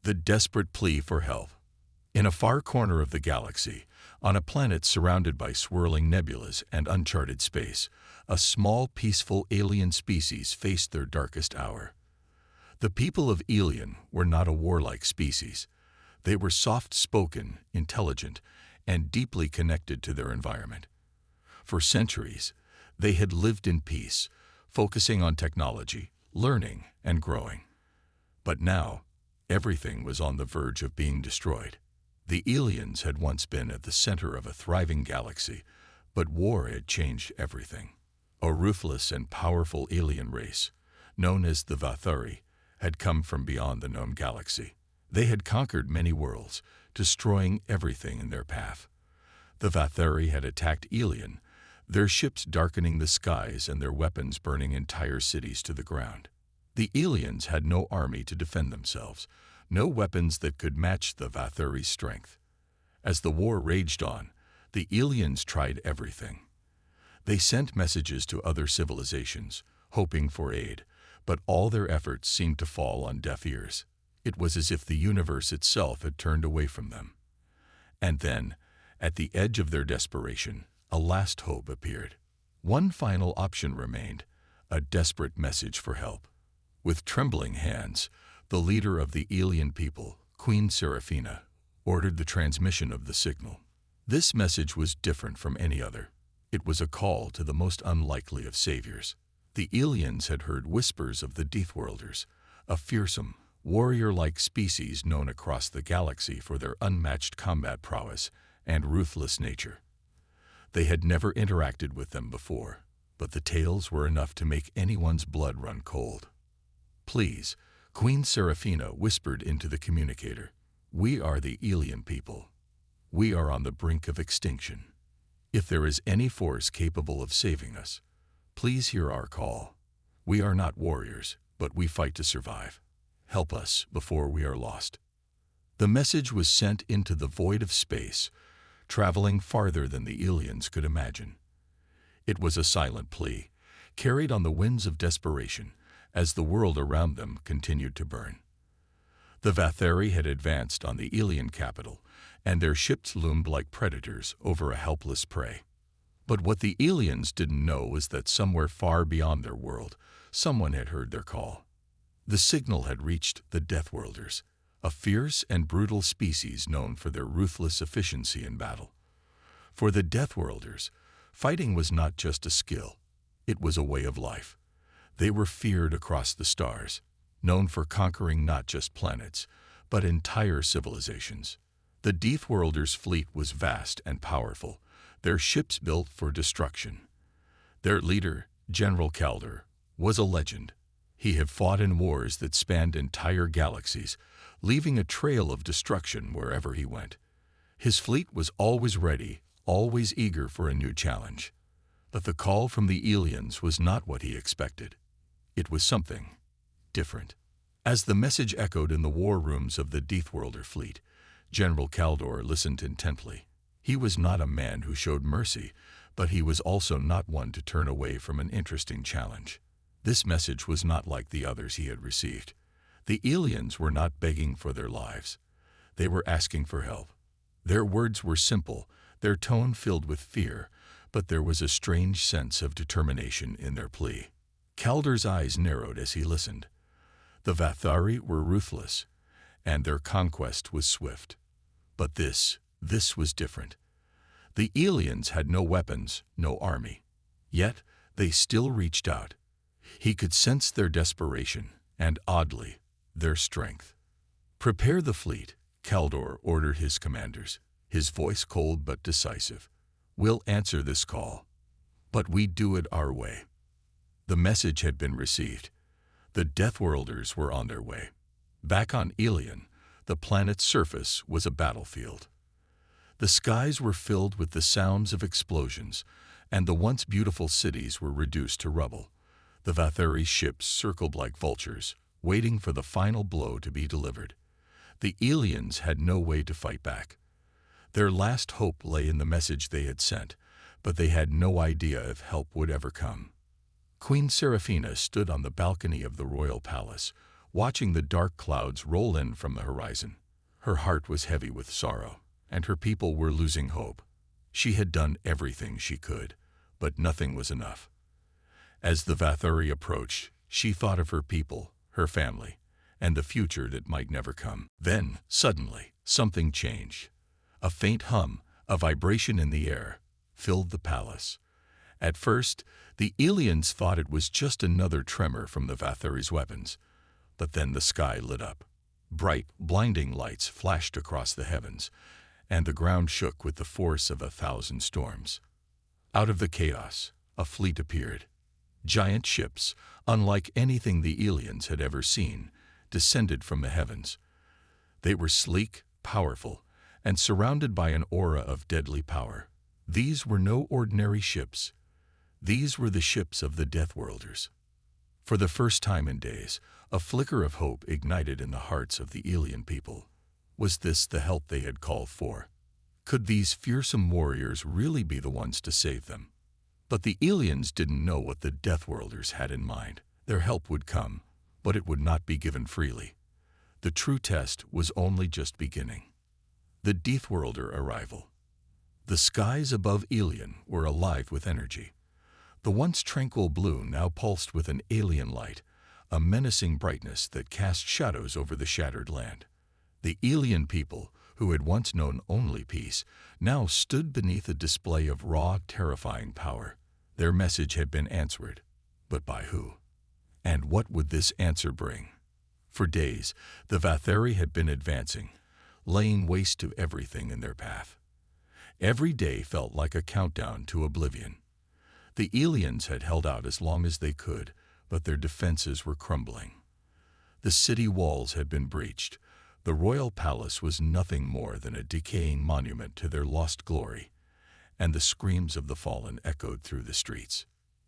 The desperate plea for help. In a far corner of the galaxy, on a planet surrounded by swirling nebulas and uncharted space, a small, peaceful alien species faced their darkest hour. The people of Elion were not a warlike species. They were soft-spoken, intelligent, and deeply connected to their environment. For centuries, they had lived in peace, focusing on technology, learning, and growing. But now, everything was on the verge of being destroyed. The Elions had once been at the center of a thriving galaxy, but war had changed everything. A ruthless and powerful alien race, known as the Vathari, had come from beyond the known galaxy. They had conquered many worlds, destroying everything in their path. The Vathari had attacked Elion, their ships darkening the skies and their weapons burning entire cities to the ground. The Elions had no army to defend themselves, no weapons that could match the Vathari's strength. As the war raged on, the Elions tried everything. They sent messages to other civilizations, hoping for aid, but all their efforts seemed to fall on deaf ears. It was as if the universe itself had turned away from them. And then, at the edge of their desperation, a last hope appeared. One final option remained, a desperate message for help. With trembling hands, the leader of the Elion people, Queen Seraphina, ordered the transmission of the signal. This message was different from any other. It was a call to the most unlikely of saviors. The Elions had heard whispers of the Deathworlders, a fearsome, warrior-like species known across the galaxy for their unmatched combat prowess and ruthless nature. They had never interacted with them before, but the tales were enough to make anyone's blood run cold. "Please," Queen Seraphina whispered into the communicator, "we are the Elion people. We are on the brink of extinction. If there is any force capable of saving us, please hear our call. We are not warriors, but we fight to survive. Help us before we are lost." The message was sent into the void of space, traveling farther than the Elions could imagine. It was a silent plea, carried on the winds of desperation, as the world around them continued to burn. The Vathari had advanced on the Elion capital, and their ships loomed like predators over a helpless prey. But what the Elions didn't know was that somewhere far beyond their world, someone had heard their call. The signal had reached the Deathworlders, a fierce and brutal species known for their ruthless efficiency in battle. For the Deathworlders, fighting was not just a skill, it was a way of life. They were feared across the stars, known for conquering not just planets, but entire civilizations. The Deathworlders' fleet was vast and powerful, their ships built for destruction. Their leader, General Kaldor, was a legend. He had fought in wars that spanned entire galaxies, leaving a trail of destruction wherever he went. His fleet was always ready, always eager for a new challenge. But the call from the Elions was not what he expected. It was something different. As the message echoed in the war rooms of the Deathworlder fleet, General Kaldor listened intently. He was not a man who showed mercy, but he was also not one to turn away from an interesting challenge. This message was not like the others he had received. The Elions were not begging for their lives. They were asking for help. Their words were simple, their tone filled with fear, but there was a strange sense of determination in their plea. Kaldor's eyes narrowed as he listened. The Vathari were ruthless, and their conquest was swift. But this was different. The Elions had no weapons, no army. Yet, they still reached out. He could sense their desperation, and oddly, their strength. "Prepare the fleet," Kaldor ordered his commanders, his voice cold but decisive. "We'll answer this call, but we do it our way." The message had been received. The Deathworlders were on their way. Back on Elion, the planet's surface was a battlefield. The skies were filled with the sounds of explosions, and the once beautiful cities were reduced to rubble. The Vathari ships circled like vultures, waiting for the final blow to be delivered. The Elions had no way to fight back. Their last hope lay in the message they had sent, but they had no idea if help would ever come. Queen Seraphina stood on the balcony of the royal palace, watching the dark clouds roll in from the horizon. Her heart was heavy with sorrow, and her people were losing hope. She had done everything she could, but nothing was enough. As the Vathari approached, she thought of her people, her family, and the future that might never come. Then, suddenly, something changed. A faint hum, a vibration in the air, filled the palace. At first, the aliens thought it was just another tremor from the Vathari's weapons, but then the sky lit up. Bright, blinding lights flashed across the heavens, and the ground shook with the force of 1,000 storms. Out of the chaos, a fleet appeared. Giant ships, unlike anything the aliens had ever seen, descended from the heavens. They were sleek, powerful, and surrounded by an aura of deadly power. These were no ordinary ships. These were the ships of the Deathworlders. For the first time in days, a flicker of hope ignited in the hearts of the alien people. Was this the help they had called for? Could these fearsome warriors really be the ones to save them? But the aliens didn't know what the Deathworlders had in mind. Their help would come, but it would not be given freely. The true test was only just beginning. The Deathworlder arrival. The skies above Alien were alive with energy. The once tranquil blue now pulsed with an alien light, a menacing brightness that cast shadows over the shattered land. The alien people, who had once known only peace, now stood beneath a display of raw, terrifying power. Their message had been answered, but by who? And what would this answer bring? For days, the Vathari had been advancing, laying waste to everything in their path. Every day felt like a countdown to oblivion. The aliens had held out as long as they could, but their defenses were crumbling. The city walls had been breached. The royal palace was nothing more than a decaying monument to their lost glory, and the screams of the fallen echoed through the streets.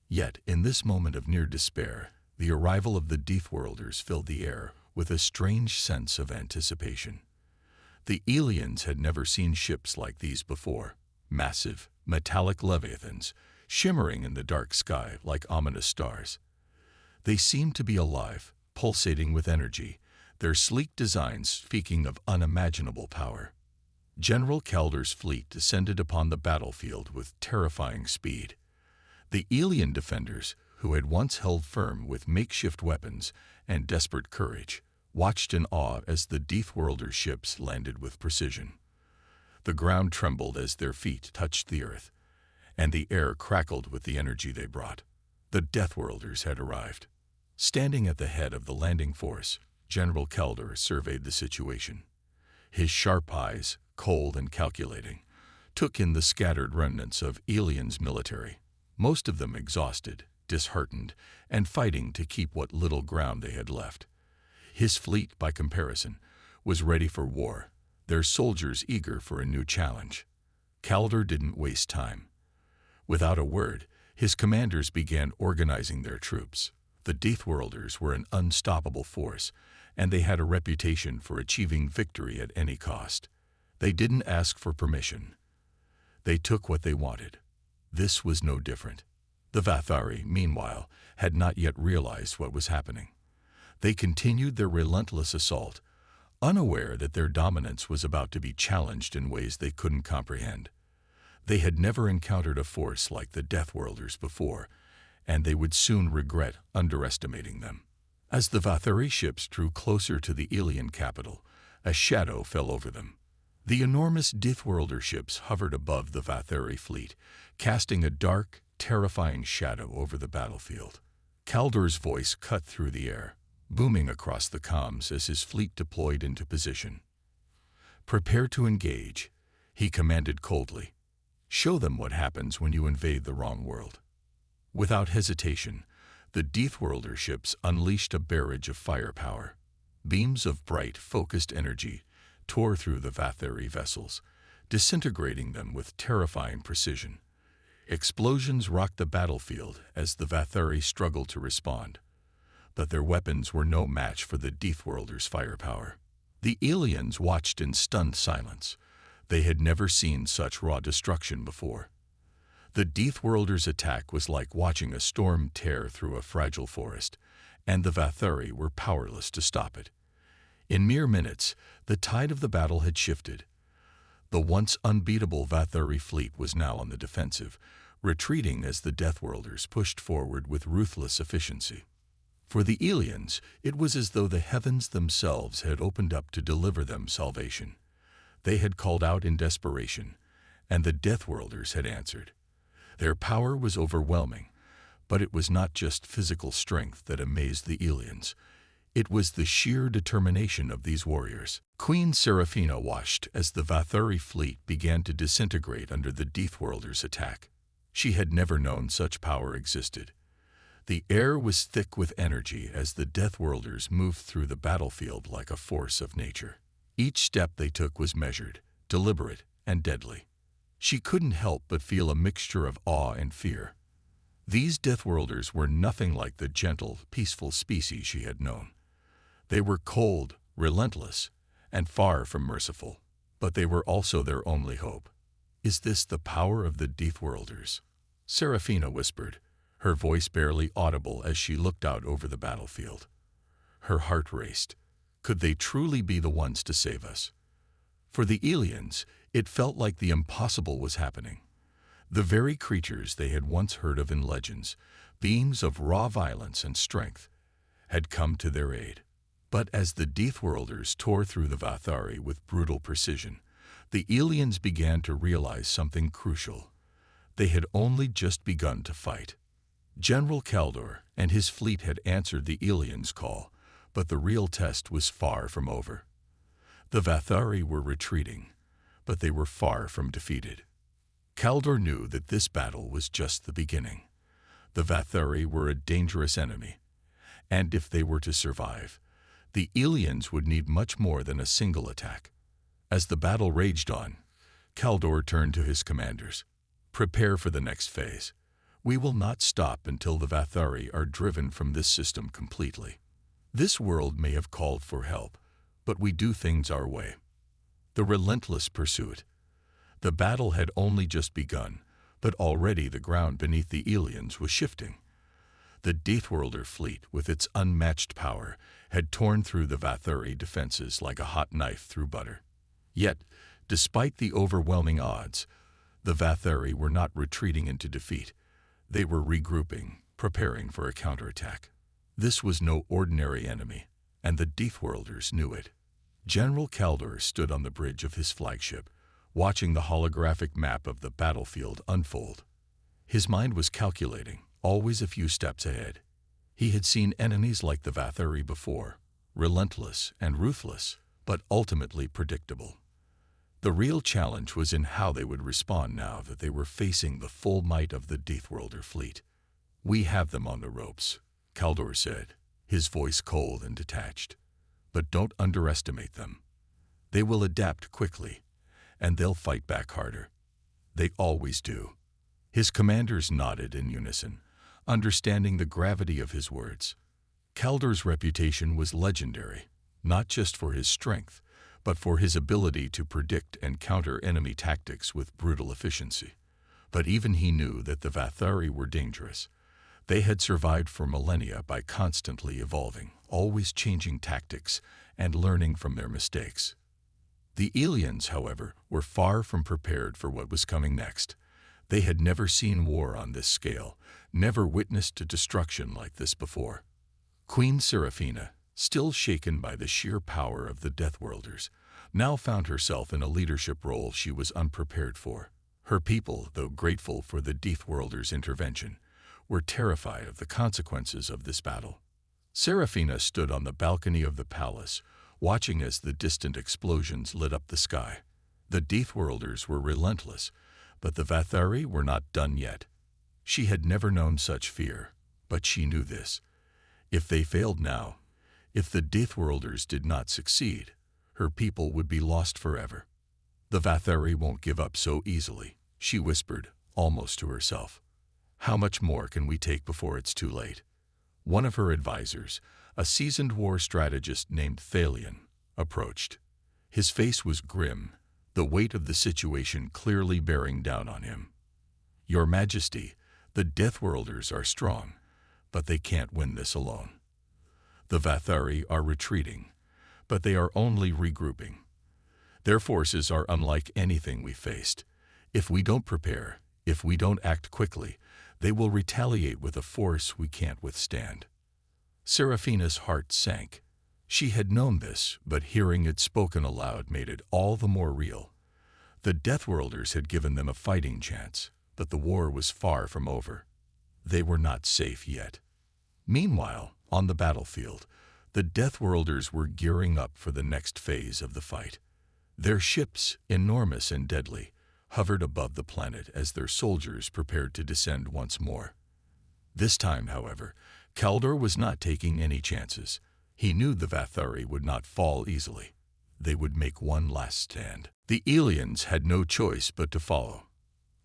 Yet, in this moment of near despair, the arrival of the Deathworlders filled the air with a strange sense of anticipation. The aliens had never seen ships like these before, massive, metallic leviathans, shimmering in the dark sky like ominous stars. They seemed to be alive, pulsating with energy, their sleek designs speaking of unimaginable power. General Calder's fleet descended upon the battlefield with terrifying speed. The alien defenders, who had once held firm with makeshift weapons and desperate courage, watched in awe as the Deathworlder ships landed with precision. The ground trembled as their feet touched the earth, and the air crackled with the energy they brought. The Deathworlders had arrived. Standing at the head of the landing force, General Calder surveyed the situation. His sharp eyes, cold and calculating, took in the scattered remnants of aliens' military, most of them exhausted, disheartened, and fighting to keep what little ground they had left. His fleet, by comparison, was ready for war, their soldiers eager for a new challenge. Calder didn't waste time. Without a word, his commanders began organizing their troops. The Deathworlders were an unstoppable force, and they had a reputation for achieving victory at any cost. They didn't ask for permission. They took what they wanted. This was no different. The Vathari, meanwhile, had not yet realized what was happening. They continued their relentless assault, unaware that their dominance was about to be challenged in ways they couldn't comprehend. They had never encountered a force like the Deathworlders before, and they would soon regret underestimating them. As the Vathari ships drew closer to the alien capital, a shadow fell over them. The enormous Deathworlder ships hovered above the Vathari fleet, casting a dark, terrifying shadow over the battlefield. Calder's voice cut through the air, booming across the comms as his fleet deployed into position. "Prepare to engage," he commanded coldly. "Show them what happens when you invade the wrong world." Without hesitation, the Deathworlder ships unleashed a barrage of firepower. Beams of bright, focused energy tore through the Vathari vessels, disintegrating them with terrifying precision. Explosions rocked the battlefield as the Vathari struggled to respond, but their weapons were no match for the Deathworlders' firepower. The aliens watched in stunned silence. They had never seen such raw destruction before. The Deathworlders' attack was like watching a storm tear through a fragile forest. and the Vathari were powerless to stop it. In mere minutes, the tide of the battle had shifted. The once unbeatable Vathari fleet was now on the defensive, retreating as the Deathworlders pushed forward with ruthless efficiency. For the aliens, it was as though the heavens themselves had opened up to deliver them salvation. They had called out in desperation, and the Deathworlders had answered. Their power was overwhelming, but it was not just physical strength that amazed the aliens. It was the sheer determination of these warriors. Queen Seraphina watched as the Vathari fleet began to disintegrate under the Deathworlders' attack. She had never known such power existed. The air was thick with energy as the Deathworlders moved through the battlefield like a force of nature. Each step they took was measured, deliberate, and deadly. She couldn't help but feel a mixture of awe and fear. These Deathworlders were nothing like the gentle, peaceful species she had known. They were cold, relentless, and far from merciful, but they were also their only hope. "Is this the power of the Deathworlders?" Seraphina whispered, her voice barely audible as she looked out over the battlefield. Her heart raced. Could they truly be the ones to save us? For the aliens, it felt like the impossible was happening. The very creatures they had once heard of in legends, beings of raw violence and strength, had come to their aid. But as the Deathworlders tore through the Vathari with brutal precision, the aliens began to realize something crucial. They had only just begun to fight. General Kaldor and his fleet had answered the aliens' call, but the real test was far from over. The Vathari were retreating, but they were far from defeated. Kaldor knew that this battle was just the beginning. The Vathari were a dangerous enemy, and if they were to survive, the aliens would need much more than a single attack. As the battle raged on, Kaldor turned to his commanders. "Prepare for the next phase. We will not stop until the Vathari are driven from this system completely. This world may have called for help, but we do things our way." The relentless pursuit. The battle had only just begun, but already the ground beneath the aliens was shifting. The Deathworlder fleet, with its unmatched power, had torn through the Vathari defenses like a hot knife through butter. Yet, despite the overwhelming odds, the Vathari were not retreating into defeat. They were regrouping, preparing for a counterattack. This was no ordinary enemy, and the Deathworlders knew it. General Kaldor stood on the bridge of his flagship, watching the holographic map of the battlefield unfold. His mind was calculating, always a few steps ahead. He had seen enemies like the Vathari before, relentless and ruthless, but ultimately predictable. The real challenge was in how they would respond now that they were facing the full might of the Deathworlder fleet. "We have them on the ropes," Kaldor said, his voice cold and detached. "But don't underestimate them. They will adapt quickly, and they'll fight back harder. They always do." His commanders nodded in unison, understanding the gravity of his words. Kaldor's reputation was legendary, not just for his strength, but for his ability to predict and counter enemy tactics with brutal efficiency. But even he knew that the Vathari were dangerous. They had survived for millennia by constantly evolving, always changing tactics and learning from their mistakes. The aliens, however, were far from prepared for what was coming next. They had never seen war on this scale, never witnessed a destruction like this before. Queen Seraphina, still shaken by the sheer power of the Deathworlders, now found herself in a leadership role she was unprepared for. Her people, though grateful for the Deathworlders' intervention, were terrified of the consequences of this battle. Seraphina stood on the balcony of the palace, watching as the distant explosions lit up the sky. The Deathworlders were relentless, but the Vathari were not done yet. She had never known such fear, but she knew this. If they failed now, if the Deathworlders did not succeed, her people would be lost forever. "The Vathari won't give up so easily," she whispered, almost to herself. "How much more can we take before it's too late?" One of her advisors, a seasoned war strategist named Thalion, approached. His face was grim, the weight of the situation clearly bearing down on him. "Your Majesty, the Deathworlders are strong, but they can't win this alone. The Vathari are retreating, but they are only regrouping. Their forces are unlike anything we faced. If we don't prepare, if we don't act quickly, they will retaliate with a force we can't withstand. Seraphina's heart sank. She had known this, but hearing it spoken aloud made it all the more real. The Deathworlders had given them a fighting chance, but the war was far from over. They were not safe yet. Meanwhile, on the battlefield, the Deathworlders were gearing up for the next phase of the fight. Their ships, enormous and deadly, hovered above the planet as their soldiers prepared to descend once more. This time, however, Kaldor was not taking any chances. He knew the Vathari would not fall easily. They would make one last stand. The aliens had no choice but to follow.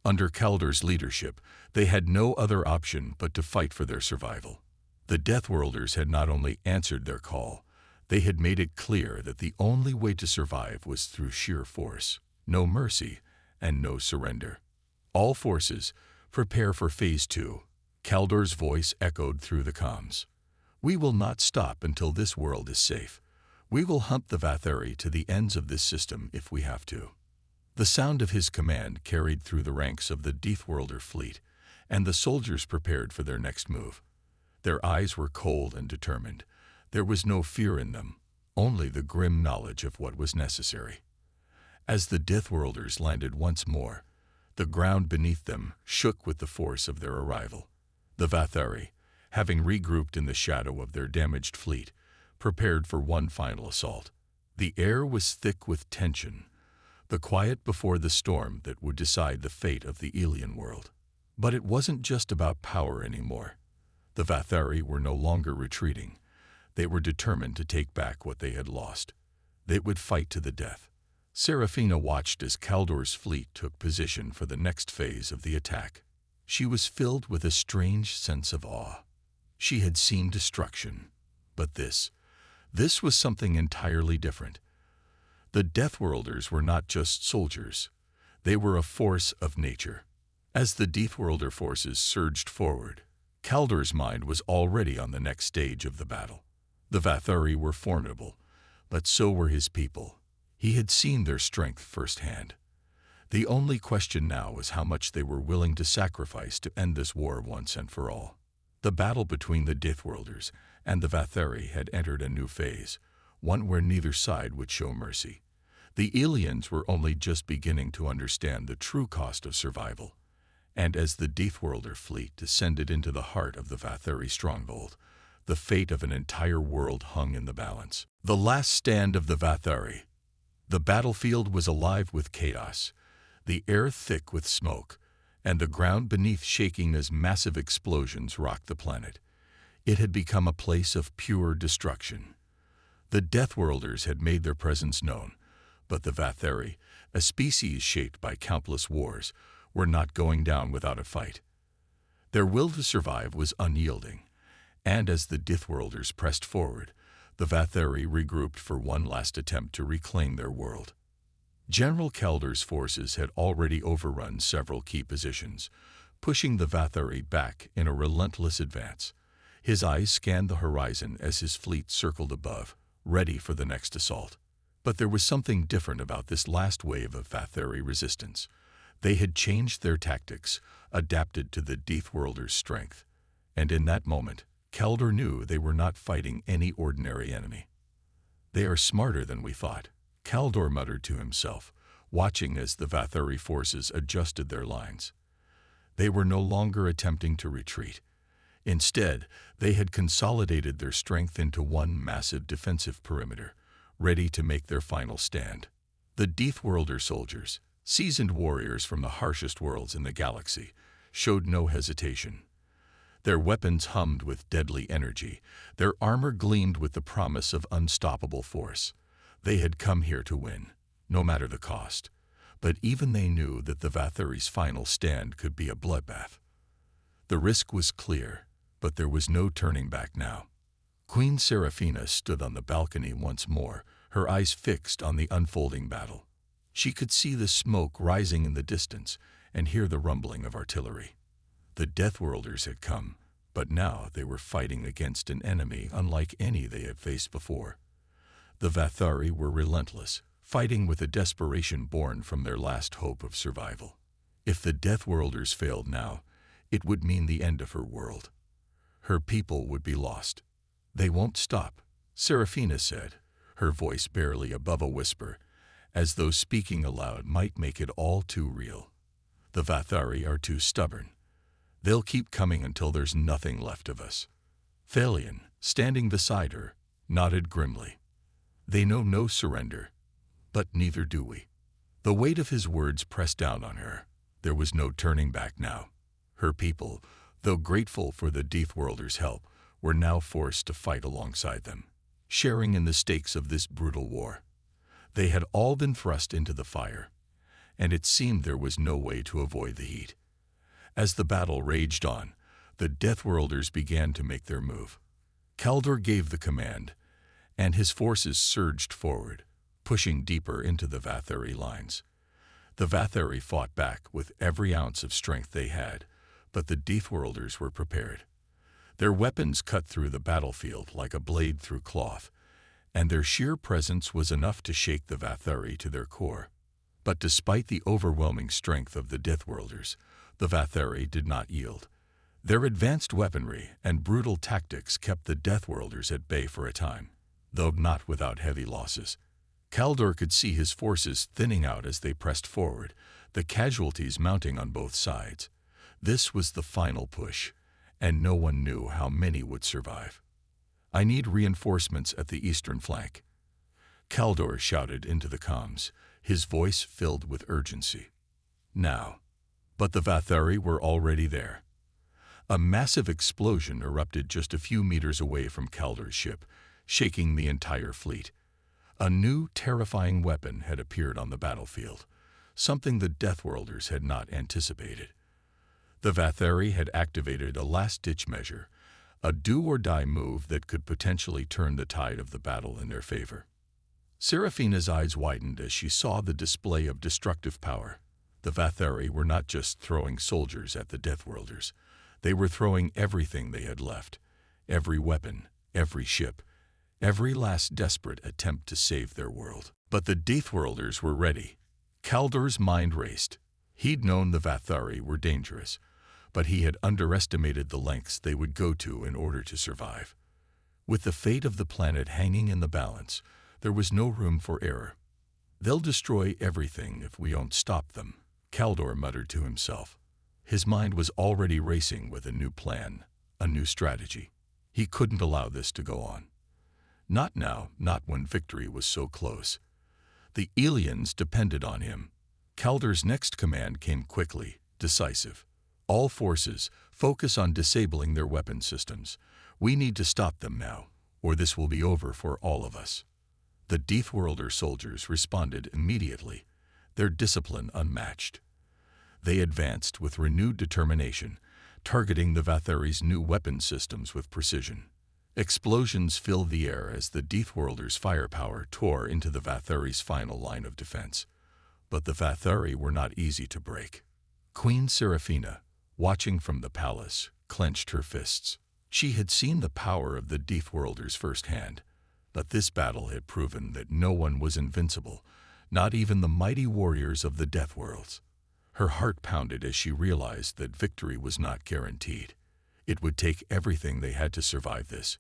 Under Kaldor's leadership, they had no other option but to fight for their survival. The Deathworlders had not only answered their call, they had made it clear that the only way to survive was through sheer force, no mercy, and no surrender. All forces, prepare for Phase 2. Kaldor's voice echoed through the comms. We will not stop until this world is safe. We will hunt the Vathari to the ends of this system if we have to. The sound of his command carried through the ranks of the Deathworlder fleet, and the soldiers prepared for their next move. Their eyes were cold and determined. There was no fear in them, only the grim knowledge of what was necessary. As the Deathworlders landed once more, the ground beneath them shook with the force of their arrival. The Vathari, having regrouped in the shadow of their damaged fleet, prepared for one final assault. The air was thick with tension, the quiet before the storm that would decide the fate of the alien world. But it wasn't just about power anymore. The Vathari were no longer retreating. They were determined to take back what they had lost. They would fight to the death. Seraphina watched as Kaldor's fleet took position for the next phase of the attack. She was filled with a strange sense of awe. She had seen destruction, but this was something entirely different. The Deathworlders were not just soldiers. They were a force of nature. As the Deathworlder forces surged forward, Kaldor's mind was already on the next stage of the battle. The Vathari were formidable, but so were his people. He had seen their strength firsthand. The only question now was how much they were willing to sacrifice to end this war once and for all. The battle between the Deathworlders and the Vathari had entered a new phase, one where neither side would show mercy. The aliens were only just beginning to understand the true cost of survival, and as the Deathworlder fleet descended into the heart of the Vathari stronghold, the fate of an entire world hung in the balance. The last stand of the Vathari. The battlefield was alive with chaos, the air thick with smoke, and the ground beneath shaking as massive explosions rocked the planet. It had become a place of pure destruction. The Deathworlders had made their presence known, but the Vathari, a species shaped by countless wars, were not going down without a fight. Their will to survive was unyielding, and as the Deathworlders pressed forward, the Vathari regrouped for one last attempt to reclaim their world. General Kaldor's forces had already overrun several key positions, pushing the Vathari back in a relentless advance. His eyes scanned the horizon as his fleet circled above, ready for the next assault. But there was something different about this last wave of Vathari resistance. They had changed their tactics, adapted to the Deathworlder's strength. And in that moment, Kaldor knew they were not fighting any ordinary enemy. They are smarter than we thought, Kaldor muttered to himself, watching as the Vathari forces adjusted their lines. They were no longer attempting to retreat. Instead, they had consolidated their strength into one massive defensive perimeter, ready to make their final stand. The Deathworlder soldiers, seasoned warriors from the harshest worlds in the galaxy, showed no hesitation. Their weapons hummed with deadly energy, their armor gleamed with the promise of unstoppable force. They had come here to win, no matter the cost. But even they knew that the Vathari's final stand could be a bloodbath. The risk was clear, but there was no turning back now. Queen Seraphina stood on the balcony once more, her eyes fixed on the unfolding battle. She could see the smoke rising in the distance and hear the rumbling of artillery. The Deathworlders had come, But now they were fighting against an enemy unlike any they had faced before. The Vathari were relentless, fighting with a desperation born from their last hope of survival. If the Deathworlders failed now, it would mean the end of her world. Her people would be lost. "They won't stop," Seraphina said, her voice barely above a whisper, as though speaking aloud might make it all too real. "The Vathari are too stubborn. They'll keep coming until there's nothing left of us." Thalion, standing beside her, nodded grimly. "They know no surrender, but neither do we." The weight of his words pressed down on her. There was no turning back now. Her people, though grateful for the Deathworlders' help, were now forced to fight alongside them, sharing in the stakes of this brutal war. They had all been thrust into the fire, and it seemed there was no way to avoid the heat. As the battle raged on, the Deathworlders began to make their move. Kaldor gave the command, and his forces surged forward, pushing deeper into the Vathari lines. The Vathari fought back with every ounce of strength they had, but the Deathworlders were prepared. Their weapons cut through the battlefield like a blade through cloth, and their sheer presence was enough to shake the Vathari to their core. But despite the overwhelming strength of the Deathworlders, the Vathari did not yield. Their advanced weaponry and brutal tactics kept the Deathworlders at bay for a time, though not without heavy losses. Kaldor could see his forces thinning out as they pressed forward, the casualties mounting on both sides. This was the final push, and no one knew how many would survive. "I need reinforcements at the eastern flank," Kaldor shouted into the comms, his voice filled with urgency. Now. But the Vathari were already there. A massive explosion erupted just a few meters away from Kaldor's ship, shaking the entire fleet. A new, terrifying weapon had appeared on the battlefield, something the Deathworlders had not anticipated. The Vathari had activated a last-ditch measure, a do-or-die move that could potentially turn the tide of the battle in their favor. Seraphina's eyes widened as she saw the display of destructive power. The Vathari were not just throwing soldiers at the Deathworlders. They were throwing everything they had left, every weapon, every ship, every last desperate attempt to save their world. But the Deathworlders were ready. Kaldor's mind raced. He'd known the Vathari were dangerous, but he had underestimated the lengths they would go to in order to survive. With the fate of the planet hanging in the balance, there was no room for error. "They'll destroy everything if we don't stop them," Kaldor muttered to himself. His mind was already racing with a new plan, a new strategy. He couldn't allow this to go on. Not now, not when victory was so close. The aliens depended on him. Kaldor's next command came quickly, decisive. "All forces, focus on disabling their weapon systems. We need to stop them now, or this will be over for all of us." The Deathworlder soldiers responded immediately, their discipline unmatched. They advanced with renewed determination, targeting the Vathari's new weapon systems with precision. Explosions filled the air as the Deathworlders' firepower tore into the Vathari's final line of defense. But the Vathari were not easy to break. Queen Seraphina, watching from the palace, clenched her fists. She had seen the power of the Deathworlders firsthand, but this battle had proven that no one was invincible, not even the mighty warriors of the Deathworlds. Her heart pounded as she realized that victory was not guaranteed. It would take everything they had to survive this,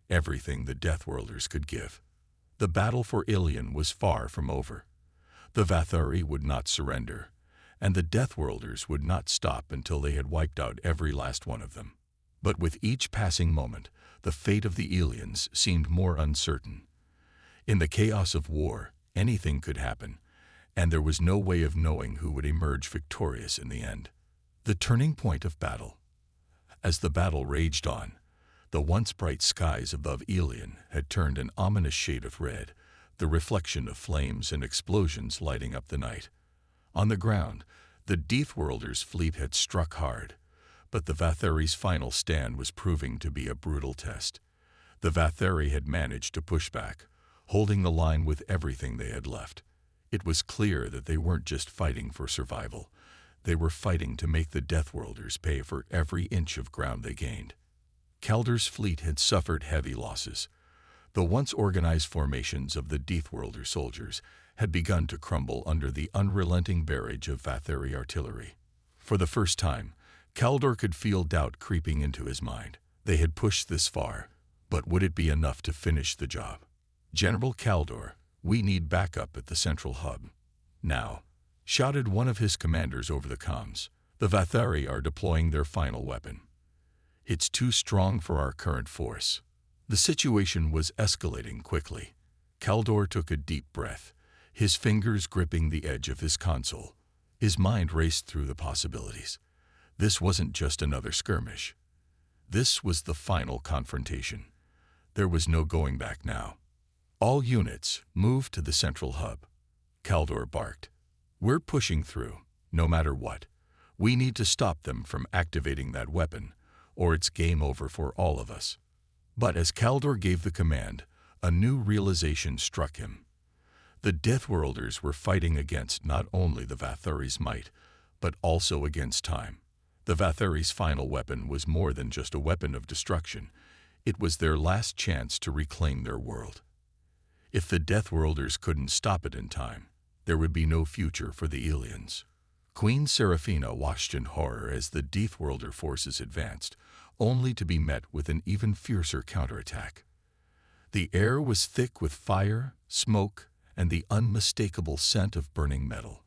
everything the Deathworlders could give. The battle for Ilion was far from over. The Vathari would not surrender, and the Deathworlders would not stop until they had wiped out every last one of them. But with each passing moment, the fate of the aliens seemed more uncertain. In the chaos of war, anything could happen, and there was no way of knowing who would emerge victorious in the end. The turning point of battle. As the battle raged on, the once bright skies above Ilion had turned an ominous shade of red, the reflection of flames and explosions lighting up the night. On the ground, the Deathworlders' fleet had struck hard, but the Vathari's final stand was proving to be a brutal test. The Vathari had managed to push back, holding the line with everything they had left. It was clear that they weren't just fighting for survival. They were fighting to make the Deathworlders pay for every inch of ground they gained. Kaldor's fleet had suffered heavy losses. The once organized formations of the Deathworlder soldiers had begun to crumble under the unrelenting barrage of Vatheri artillery. For the first time, Kaldor could feel doubt creeping into his mind. They had pushed this far, but would it be enough to finish the job? "General Kaldor, we need backup at the central hub now," shouted one of his commanders over the comms. "The Vatheri are deploying their final weapon. It's too strong for our current force." The situation was escalating quickly. Kaldor took a deep breath, his fingers gripping the edge of his console. His mind raced through the possibilities. This wasn't just another skirmish. This was the final confrontation. There was no going back now. "All units, move to the central hub," Kaldor barked. "We're pushing through, no matter what. We need to stop them from activating that weapon, or it's game over for all of us." But as Kaldor gave the command, a new realization struck him. The Deathworlders were fighting against not only the Vatheri's might, but also against time. The Vatheri's final weapon was more than just a weapon of destruction. It was their last chance to reclaim their world. If the Deathworlders couldn't stop it in time, there would be no future for the aliens. Queen Seraphina watched in horror as the Deathworlder forces advanced, only to be met with an even fiercer counterattack. The air was thick with fire, smoke, and the unmistakable scent of burning metal.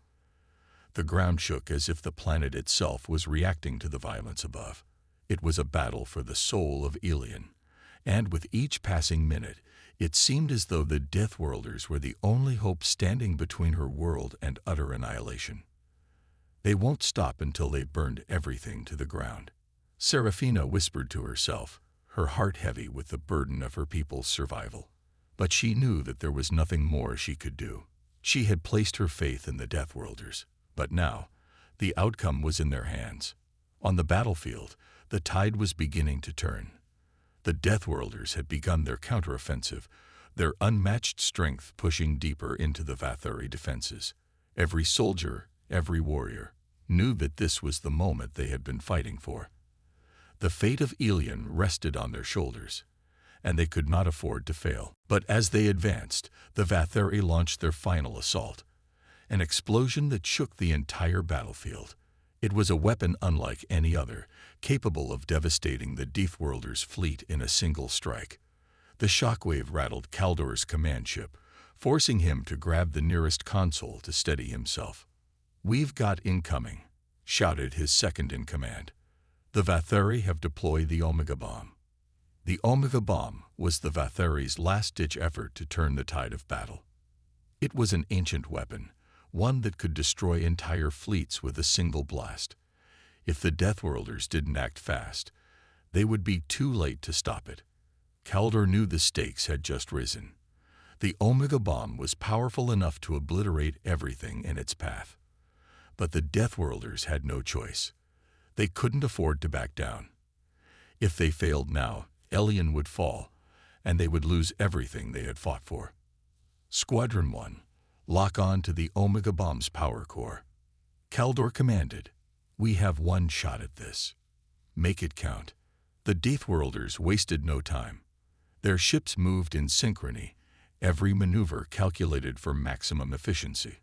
The ground shook as if the planet itself was reacting to the violence above. It was a battle for the soul of Ilion, and with each passing minute, it seemed as though the Deathworlders were the only hope standing between her world and utter annihilation. "They won't stop until they've burned everything to the ground," Seraphina whispered to herself, her heart heavy with the burden of her people's survival. But she knew that there was nothing more she could do. She had placed her faith in the Deathworlders, but now, the outcome was in their hands. On the battlefield, the tide was beginning to turn. The Deathworlders had begun their counteroffensive, their unmatched strength pushing deeper into the Vatheri defenses. Every soldier, every warrior, knew that this was the moment they had been fighting for. The fate of Ilion rested on their shoulders, and they could not afford to fail. But as they advanced, the Vatheri launched their final assault, an explosion that shook the entire battlefield. It was a weapon unlike any other, capable of devastating the Deathworlders' fleet in a single strike. The shockwave rattled Kaldor's command ship, forcing him to grab the nearest console to steady himself. "We've got incoming," shouted his second-in-command. "The Vatheri have deployed the Omega Bomb." The Omega Bomb was the Vatheri's last-ditch effort to turn the tide of battle. It was an ancient weapon, one that could destroy entire fleets with a single blast. If the Deathworlders didn't act fast, they would be too late to stop it. Kaldor knew the stakes had just risen. The Omega Bomb was powerful enough to obliterate everything in its path. But the Deathworlders had no choice. They couldn't afford to back down. If they failed now, Ilion would fall, and they would lose everything they had fought for. "Squadron 1, lock on to the Omega Bomb's power core," Kaldor commanded. "We have one shot at this. Make it count." The Deathworlders wasted no time. Their ships moved in synchrony, every maneuver calculated for maximum efficiency.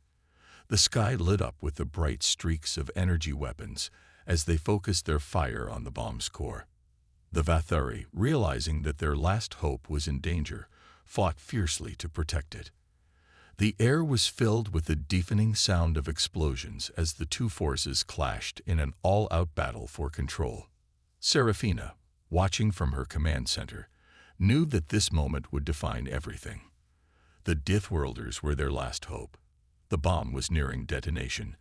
The sky lit up with the bright streaks of energy weapons as they focused their fire on the bomb's core. The Vatheri, realizing that their last hope was in danger, fought fiercely to protect it. The air was filled with the deafening sound of explosions as the two forces clashed in an all-out battle for control. Seraphina, watching from her command center, knew that this moment would define everything. The Deathworlders were their last hope. The bomb was nearing detonation,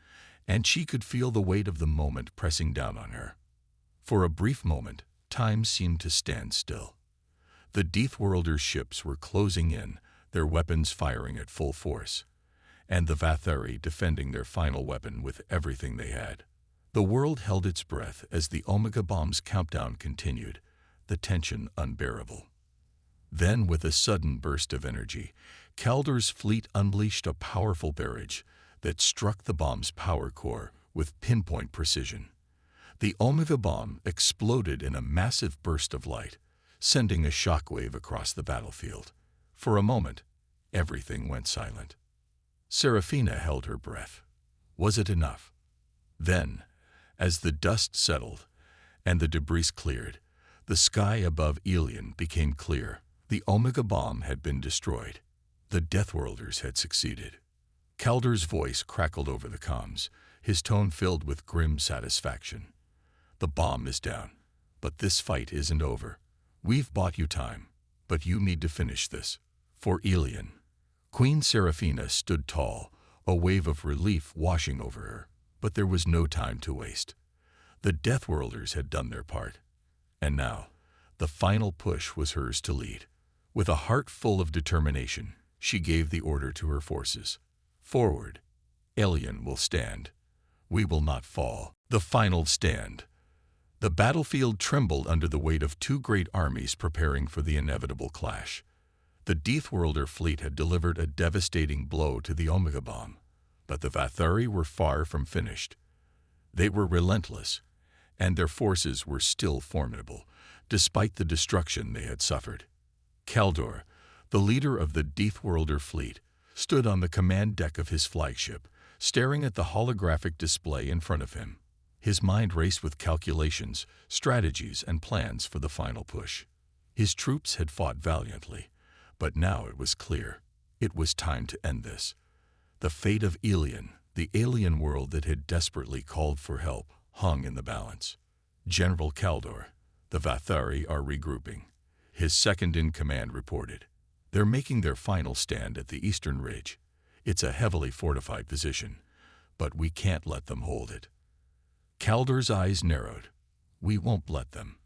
and she could feel the weight of the moment pressing down on her. For a brief moment, time seemed to stand still. The Deathworlders' ships were closing in, their weapons firing at full force, and the Vatheri defending their final weapon with everything they had. The world held its breath as the Omega Bomb's countdown continued, the tension unbearable. Then, with a sudden burst of energy, Kaldor's fleet unleashed a powerful barrage that struck the bomb's power core with pinpoint precision. The Omega bomb exploded in a massive burst of light, sending a shockwave across the battlefield. For a moment, everything went silent. Serafina held her breath. Was it enough? Then, as the dust settled and the debris cleared, the sky above Ilion became clear. The Omega bomb had been destroyed. The Deathworlders had succeeded. Kaldur's voice crackled over the comms, his tone filled with grim satisfaction. The bomb is down, but this fight isn't over. We've bought you time, but you need to finish this. For Ilion. Queen Serafina stood tall, a wave of relief washing over her, but there was no time to waste. The Deathworlders had done their part, and now, the final push was hers to lead. With a heart full of determination, she gave the order to her forces. Forward. Ilion will stand. We will not fall. The final stand. The battlefield trembled under the weight of two great armies preparing for the inevitable clash. The Deathworlder fleet had delivered a devastating blow to the Omega bomb, but the Vathari were far from finished. They were relentless, and their forces were still formidable, despite the destruction they had suffered. Kaldur, the leader of the Deathworlder fleet, stood on the command deck of his flagship, staring at the holographic display in front of him. His mind raced with calculations, strategies, and plans for the final push. His troops had fought valiantly, but now it was clear. It was time to end this. The fate of Ilion, the alien world that had desperately called for help, hung in the balance. General Kaldur, the Vathari are regrouping. His second-in-command reported. They're making their final stand at the eastern ridge. It's a heavily fortified position, but we can't let them hold it. Kaldur's eyes narrowed. We won't let them.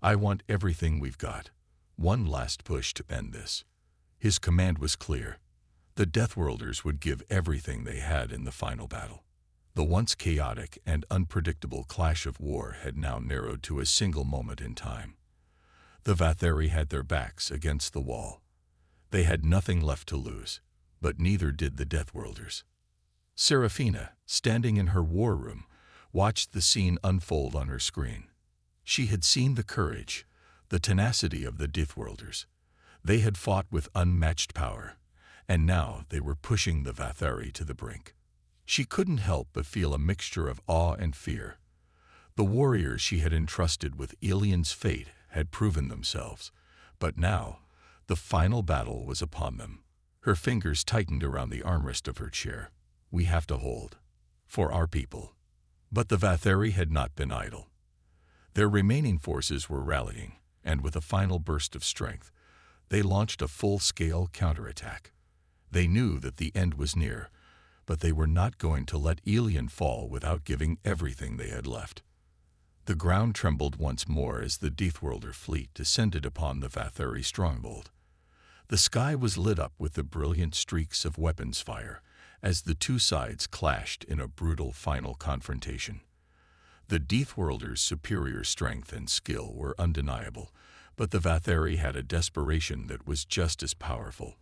I want everything we've got. One last push to end this. His command was clear. The Deathworlders would give everything they had in the final battle. The once chaotic and unpredictable clash of war had now narrowed to a single moment in time. The Vathari had their backs against the wall. They had nothing left to lose, but neither did the Deathworlders. Serafina, standing in her war room, watched the scene unfold on her screen. She had seen the courage, the tenacity of the Deathworlders. They had fought with unmatched power, and now they were pushing the Vathari to the brink. She couldn't help but feel a mixture of awe and fear. The warriors she had entrusted with Ilion's fate had proven themselves, but now the final battle was upon them. Her fingers tightened around the armrest of her chair. We have to hold. For our people. But the Vathari had not been idle. Their remaining forces were rallying, and with a final burst of strength, they launched a full-scale counterattack. They knew that the end was near, but they were not going to let Ilion fall without giving everything they had left. The ground trembled once more as the Deathworlder fleet descended upon the Vathari stronghold. The sky was lit up with the brilliant streaks of weapons fire as the two sides clashed in a brutal final confrontation. The Deathworlders' superior strength and skill were undeniable, but the Vathari had a desperation that was just as powerful.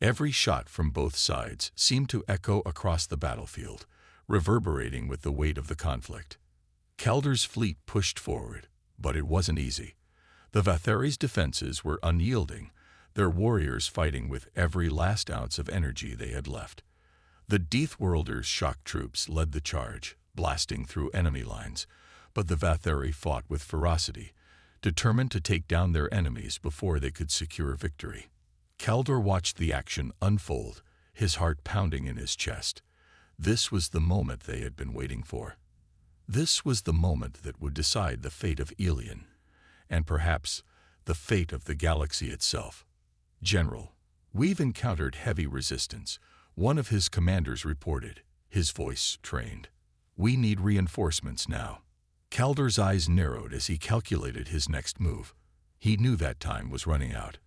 Every shot from both sides seemed to echo across the battlefield, reverberating with the weight of the conflict. Kaldur's fleet pushed forward, but it wasn't easy. The Vathari's defenses were unyielding, their warriors fighting with every last ounce of energy they had left. The Deathworlders' shock troops led the charge, blasting through enemy lines, but the Vathari fought with ferocity, determined to take down their enemies before they could secure victory. Kaldur watched the action unfold, his heart pounding in his chest. This was the moment they had been waiting for. This was the moment that would decide the fate of Ilion, and perhaps the fate of the galaxy itself. General, we've encountered heavy resistance, one of his commanders reported, his voice strained. We need reinforcements now. Kaldur's eyes narrowed as he calculated his next move. He knew that time was running out.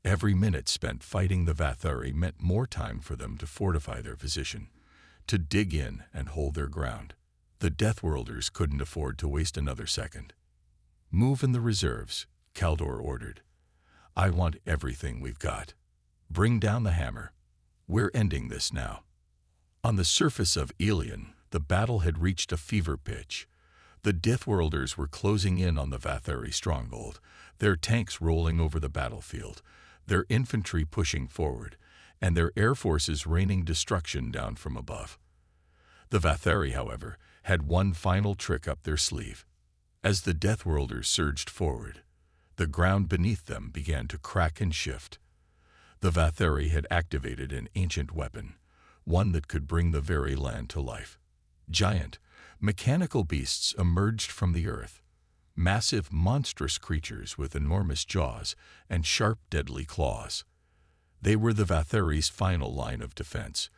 Every minute spent fighting the Vathari meant more time for them to fortify their position, to dig in and hold their ground. The Deathworlders couldn't afford to waste another second. Move in the reserves, Kaldur ordered. I want everything we've got. Bring down the hammer. We're ending this now. On the surface of Ilion, the battle had reached a fever pitch. The Deathworlders were closing in on the Vathari stronghold, their tanks rolling over the battlefield, their infantry pushing forward, and their air forces raining destruction down from above. The Vathari, however, had one final trick up their sleeve. As the Deathworlders surged forward, the ground beneath them began to crack and shift. The Vathari had activated an ancient weapon, one that could bring the very land to life. Giant, mechanical beasts emerged from the earth, massive, monstrous creatures with enormous jaws and sharp, deadly claws. They were the Vathari's final line of defense,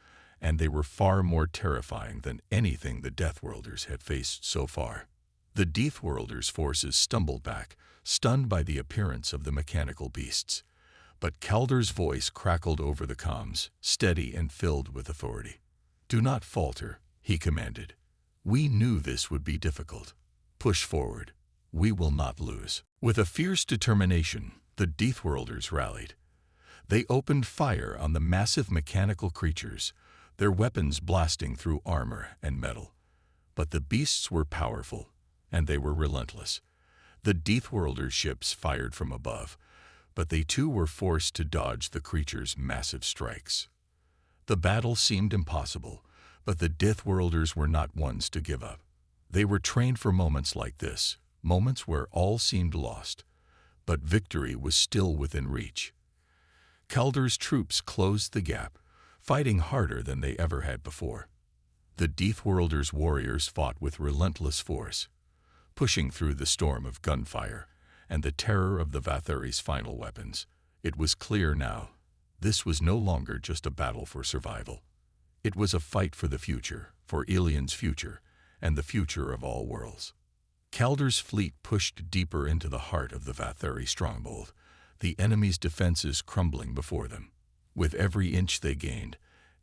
and they were far more terrifying than anything the Deathworlders had faced so far. The Deathworlders' forces stumbled back, stunned by the appearance of the mechanical beasts. But Kaldur's voice crackled over the comms, steady and filled with authority. "Do not falter," he commanded. "We knew this would be difficult. Push forward. We will not lose." With a fierce determination, the Deathworlders rallied. They opened fire on the massive mechanical creatures, their weapons blasting through armor and metal. But the beasts were powerful, and they were relentless. The Deathworlders' ships fired from above, but they too were forced to dodge the creatures' massive strikes. The battle seemed impossible, but the Deathworlders were not ones to give up. They were trained for moments like this, moments where all seemed lost, but victory was still within reach. Kaldur's troops closed the gap, fighting harder than they ever had before. The Deathworlders' warriors fought with relentless force, pushing through the storm of gunfire and the terror of the Vathari's final weapons. It was clear now, this was no longer just a battle for survival. It was a fight for the future, for Ilian's future, and the future of all worlds. Kaldur's fleet pushed deeper into the heart of the Vathari stronghold, the enemy's defenses crumbling before them. With every inch they gained,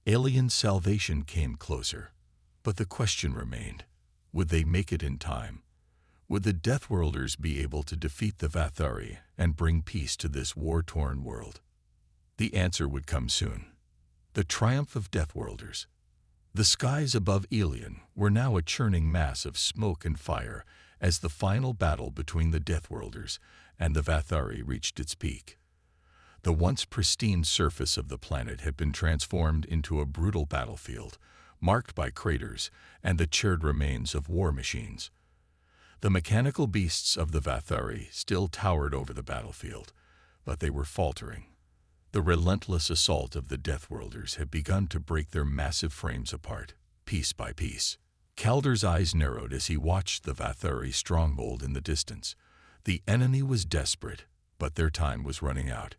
Ilian's salvation came closer. But the question remained, would they make it in time? Would the Deathworlders be able to defeat the Vathari and bring peace to this war-torn world? The answer would come soon. The triumph of Deathworlders. The skies above Ilion were now a churning mass of smoke and fire as the final battle between the Deathworlders and the Vathari reached its peak. The once pristine surface of the planet had been transformed into a brutal battlefield, marked by craters and the charred remains of war machines. The mechanical beasts of the Vathari still towered over the battlefield, but they were faltering. The relentless assault of the Deathworlders had begun to break their massive frames apart, piece by piece. Kaldur's eyes narrowed as he watched the Vathari stronghold in the distance. The enemy was desperate, but their time was running out.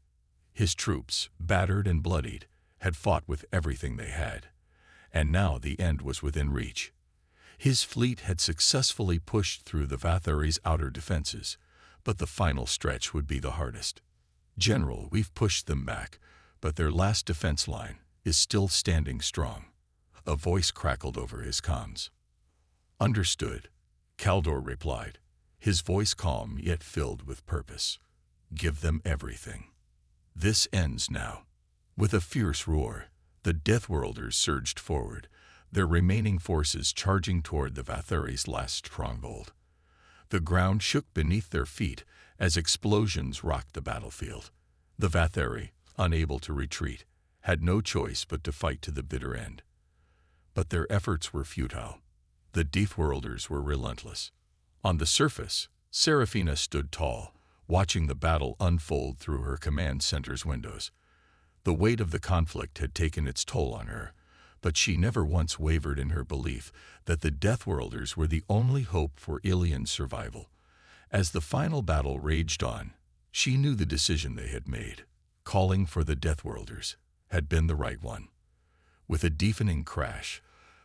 His troops, battered and bloodied, had fought with everything they had, and now the end was within reach. His fleet had successfully pushed through the Vathari's outer defenses, but the final stretch would be the hardest. "General, we've pushed them back, but their last defense line is still standing strong." A voice crackled over his comms. "Understood," Kaldur replied, his voice calm yet filled with purpose. "Give them everything. This ends now." With a fierce roar, the Deathworlders surged forward, their remaining forces charging toward the Vathari's last stronghold. The ground shook beneath their feet as explosions rocked the battlefield. The Vathari, unable to retreat, had no choice but to fight to the bitter end. But their efforts were futile. The Deathworlders were relentless. On the surface, Seraphina stood tall, watching the battle unfold through her command center's windows. The weight of the conflict had taken its toll on her, but she never once wavered in her belief that the Deathworlders were the only hope for Ilian's survival. As the final battle raged on, she knew the decision they had made, calling for the Deathworlders, had been the right one. With a deafening crash,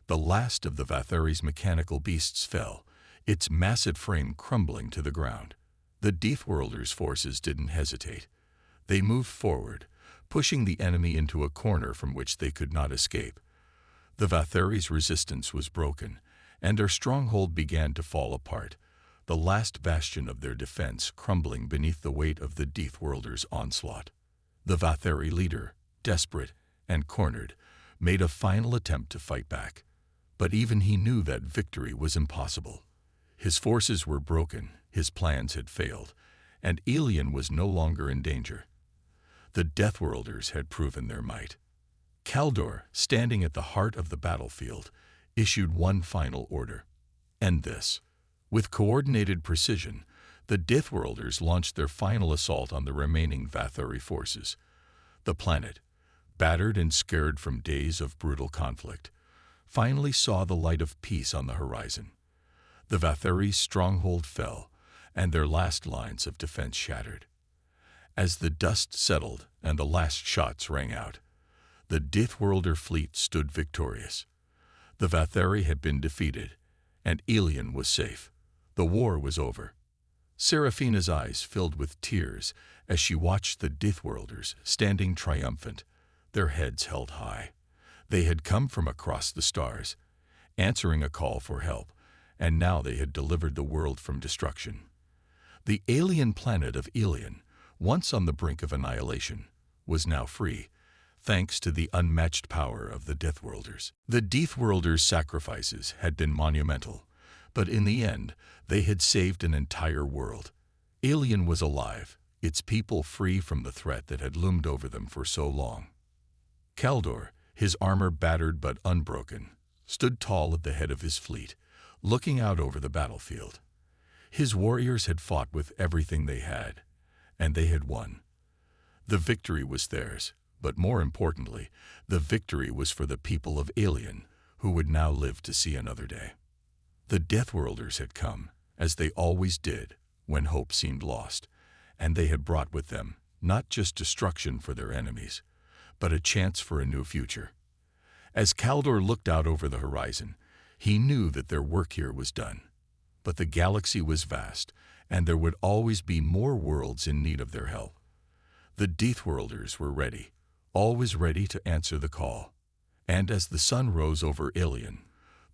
the last of the Vathari's mechanical beasts fell, its massive frame crumbling to the ground. The Deathworlders' forces didn't hesitate. They moved forward, pushing the enemy into a corner from which they could not escape. The Vathari's resistance was broken, and their stronghold began to fall apart, the last bastion of their defense crumbling beneath the weight of the Deathworlders' onslaught. The Vathari leader, desperate and cornered, made a final attempt to fight back. But even he knew that victory was impossible. His forces were broken, his plans had failed, and Alien was no longer in danger. The Deathworlders had proven their might. Kaldor, standing at the heart of the battlefield, issued one final order: end this. With coordinated precision, the Deathworlders launched their final assault on the remaining Vathari forces. The planet, battered and scared from days of brutal conflict, finally saw the light of peace on the horizon. The Vathari's stronghold fell, and their last lines of defense shattered. As the dust settled and the last shots rang out, the Deathworlder fleet stood victorious. The Vathari had been defeated, and Alien was safe. The war was over. Seraphina's eyes filled with tears as she watched the Deathworlders standing triumphant, their heads held high. They had come from across the stars, answering a call for help, and now they had delivered the world from destruction. The alien planet of Alien, once on the brink of annihilation, was now free, thanks to the unmatched power of the Deathworlders. The Deathworlders' sacrifices had been monumental, but in the end, they had saved an entire world. Alien was alive, its people free from the threat that had loomed over them for so long. Kaldor, his armor battered but unbroken, stood tall at the head of his fleet, looking out over the battlefield. His warriors had fought with everything they had, and they had won. The victory was theirs, but more importantly, the victory was for the people of Alien, who would now live to see another day. The Deathworlders had come, as they always did, when hope seemed lost, and they had brought with them not just destruction for their enemies, but a chance for a new future. As Kaldor looked out over the horizon, he knew that their work here was done. But the galaxy was vast, and there would always be more worlds in need of their help. The Deathworlders were ready, always ready to answer the call. And as the sun rose over Alien,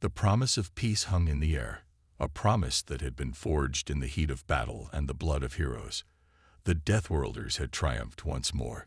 the promise of peace hung in the air, a promise that had been forged in the heat of battle and the blood of heroes. The Deathworlders had triumphed once more.